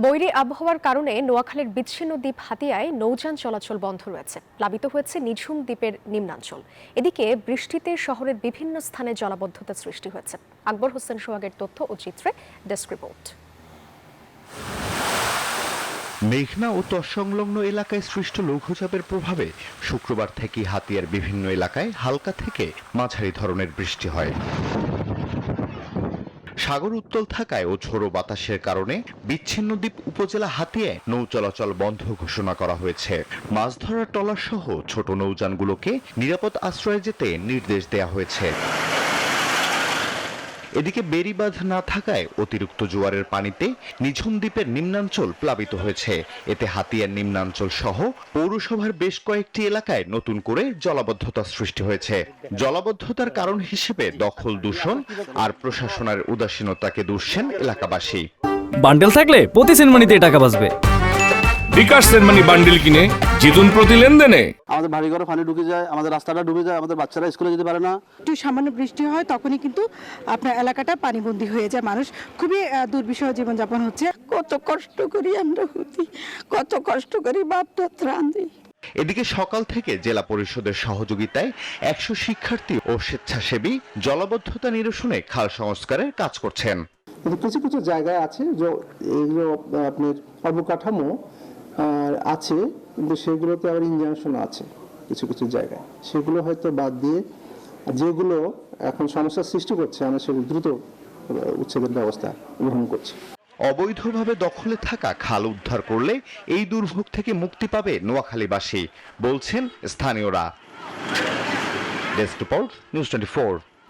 বৈরী আবহাওয়ার কারণে নোয়াখালীর বিচ্ছিন্ন দ্বীপ হাতিয়ায় নৌযান চলাচল বন্ধ রয়েছে। প্লাবিত হয়েছে নিঝুম দ্বীপের নিম্নাঞ্চল। এদিকে বৃষ্টিতে শহরের বিভিন্ন স্থানে জলাবদ্ধতা সৃষ্টি হয়েছে। আকবর হোসেন সোহাগের তথ্য ও চিত্রে ডেস্ক রিপোর্ট। মেঘনা ও তৎসংলগ্ন এলাকায় সৃষ্ট লঘুচাপের প্রভাবে শুক্রবার থেকে হাতিয়ার বিভিন্ন এলাকায় হালকা থেকে মাঝারি ধরনের বৃষ্টি হয়। সাগর উত্তল থাকায় ও ঝোড়ো বাতাসের কারণে বিচ্ছিন্ন দ্বীপ উপজেলা হাতিয়ায় নৌ চলাচল বন্ধ ঘোষণা করা হয়েছে। মাছ ধরার ট্রলার সহ ছোট নৌযানগুলোকে নিরাপদ আশ্রয়ে যেতে নির্দেশ দেওয়া হয়েছে। এদিকে বেড়িবাঁধ না থাকায় অতিরিক্ত জোয়ারের পানিতে নিঝুম দ্বীপের নিম্নাঞ্চল প্লাবিত হয়েছে। এতে হাতিয়ার নিম্নাঞ্চল সহ পৌরসভার বেশ কয়েকটি এলাকায় নতুন করে জলাবদ্ধতা সৃষ্টি হয়েছে। জলাবদ্ধতার কারণ হিসেবে দখল দূষণ আর প্রশাসনের উদাসীনতাকে দুষছেন এলাকাবাসী। বান্ডেল থাকলে প্রতি সেনমানিতে টাকা বাঁচবে। বিকাশ সেনমানি বান্ডেল কিনে জিতুন প্রতি লেনদেনে। আমাদের বাড়ি ঘরে পানি ঢুকে যায়, আমাদের রাস্তাটা ডুবে যায়, আমাদের বাচ্চারা স্কুলে যেতে পারে না। একটু সামান্য বৃষ্টি হয় তখনই কিন্তু আপনার এলাকাটা পানিবন্দী হয়ে যায়। মানুষ খুবই দুর্বিষহ জীবনযাপন হচ্ছে। কত কষ্ট করি আমরা হতি, কত কষ্ট করি বাপটা ত্রাণ দিই। এদিকে সকাল থেকে জেলা পরিষদের সহযোগিতায় 100 শিক্ষার্থী ও স্বেচ্ছাসেবী জলাবদ্ধতা নিরসনে খাল সংস্কারের কাজ করছেন। কিছু কিছু জায়গায় আছে যে এইগুলো আপনার অবকাঠামো আছে, কিন্তু সেগুলোতে আবার ইনজাংশন আছে কিছু কিছু জায়গায়। সেগুলো হয়তো বাদ দিয়ে যেগুলো এখন সমস্যার সৃষ্টি করছে আমরা সেগুলো দ্রুত উচ্ছেদের ব্যবস্থা গ্রহণ করছি। অবৈধভাবে দখলে থাকা খাল উদ্ধার করলে এই দুর্ভোগ থেকে মুক্তি পাবে নোয়াখালীবাসী, বলছেন স্থানীয়রা। Desk report, news 24।